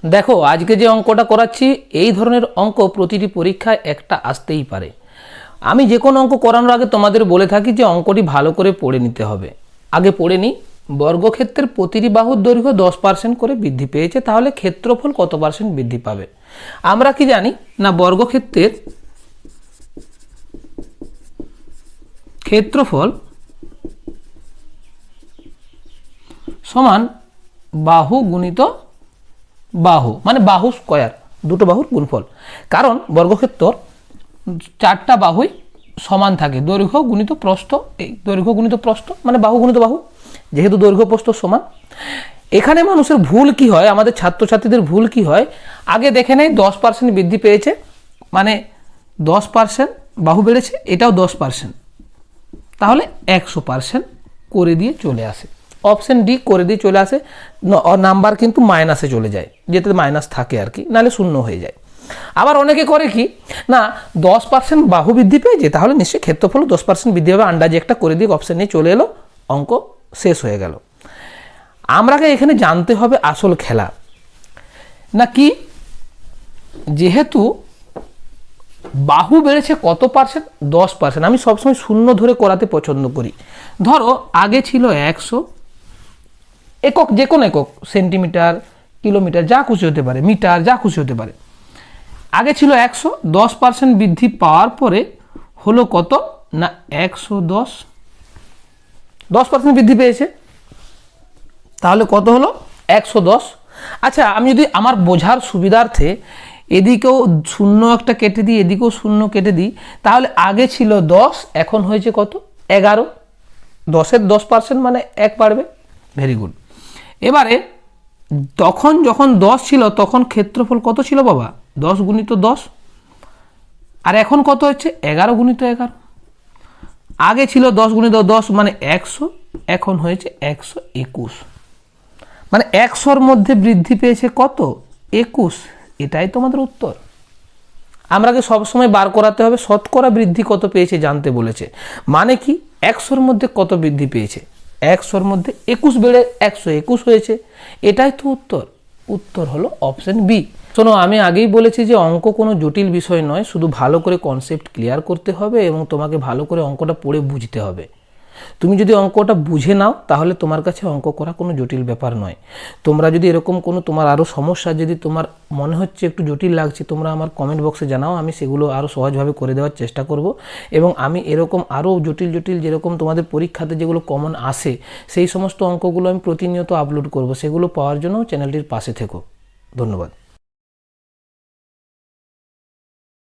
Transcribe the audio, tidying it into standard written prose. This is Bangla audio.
দেখো আজকে যে অঙ্কটা করাচ্ছি এই ধরনের অঙ্ক প্রতিটি পরীক্ষায় একটা আসতেই পারে। আমি যে কোনো অঙ্ক করানোর আগে তোমাদের বলে থাকি যে অঙ্কটি ভালো করে পড়ে নিতে হবে। আগে পড়ে নিই, বর্গক্ষেত্রের প্রতিটি বাহুর দৈর্ঘ্য 10% করে বৃদ্ধি পেয়েছে, তাহলে ক্ষেত্রফল কত পার্সেন্ট বৃদ্ধি পাবে? আমরা কি জানি না, বর্গক্ষেত্রের ক্ষেত্রফল সমান বাহু গুণিত বাহু, মানে বাহু স্কয়ার, দুটো বাহুর গুণফল। কারণ বর্গক্ষেত্র চারটা বাহুই সমান থাকে, দৈর্ঘ্য গুণিত প্রস্থ, এই দৈর্ঘ্য গুণিত প্রস্থ মানে বাহু গুণিত বাহু, যেহেতু দৈর্ঘ্য প্রস্থ সমান। এখানে মানুষের ভুল কি হয়, আমাদের ছাত্রছাত্রীদের ভুল কি হয়, আগে দেখে নেয় 10% বৃদ্ধি পেয়েছে, মানে 10% বাহু বেড়েছে, এটাও 10%, তাহলে 100% করে দিয়ে চলে আসে। অপশন ডি করে দিয়ে চলে আসে, নাম্বার কিন্তু মাইনাসে চলে যায়, যেতে মাইনাস থাকে আর কি, নাহলে শূন্য হয়ে যায়। আবার অনেকে করে কি না, 10% বাহু বৃদ্ধি পেয়েছে, তাহলে নিশ্চয়ই ক্ষেত্রফল 10% বৃদ্ধি হবে, আন্দাজে একটা করে দিয়ে অপশন নিয়ে চলে এলো, অঙ্ক শেষ হয়ে গেল। আমরাকে এখানে জানতে হবে আসল খেলা না কি, যেহেতু বাহু বেড়েছে কত পার্সেন্ট, 10%। আমি সবসময় শূন্য ধরে করাতে পছন্দ করি। ধরো আগে ছিল 100, একক যে কোনো একক, সেন্টিমিটার, কিলোমিটার, যা খুশি হতে পারে, মিটার, যা খুশি হতে পারে। আগে ছিল 100, 10% বৃদ্ধি পাওয়ার পরে হলো কত না 110, 10% বৃদ্ধি পেয়েছে, তাহলে কত হলো 110। আচ্ছা, আমি যদি আমার বোঝার সুবিধার্থে এদিকেও শূন্য একটা কেটে দিই, এদিকেও শূন্য কেটে দিই, তাহলে আগে ছিল 10, এখন হয়েছে কত 11, 10-এর 10% মানে 1 বাড়বে। Very good. এবারে তখন যখন 10 ছিল তখন ক্ষেত্রফল কত ছিল বাবা, 10 গুণিত 10, আর এখন কত হচ্ছে 11 গুণিত 11। আগে ছিল 10 গুণিত 10 মানে 100, এখন হয়েছে 121, মানে 100-র মধ্যে বৃদ্ধি পেয়েছে কত 21। এটাই তোমাদের উত্তর। আমরাকে সবসময় বার করাতে হবে শতকরা বৃদ্ধি কত পেয়েছে জানতে বলেছে, মানে কি 100-র মধ্যে কত বৃদ্ধি পেয়েছে, 100-র মধ্যে 21 বেড়ে 121 হয়েছে, এটাই তো উত্তর। উত্তর হলো অপশন বি। শোনো, আমি আগেই বলেছি যে অঙ্ক কোনো জটিল বিষয় নয়, শুধু ভালো করে কনসেপ্ট ক্লিয়ার করতে হবে এবং তোমাকে ভালো করে অঙ্কটা পড়ে বুঝতে হবে। তুমি যদি অঙ্কটা বুঝে নাও তাহলে তোমার কাছে অঙ্ক করা কোনো জটিল ব্যাপার নয়। তোমরা যদি এরকম কোনো তোমার আরও সমস্যা যদি তোমার মনে হচ্ছে একটু জটিল লাগছে, তোমরা আমার কমেন্ট বক্সে জানাও, আমি সেগুলো আরও সহজভাবে করে দেওয়ার চেষ্টা করব। এবং আমি এরকম আরও জটিল জটিল যেরকম তোমাদের পরীক্ষাতে যেগুলো কমন আসে সেই সমস্ত অঙ্কগুলো আমি প্রতিনিয়ত আপলোড করব, সেগুলো পাওয়ার জন্য চ্যানেলটির পাশে থেকো। ধন্যবাদ।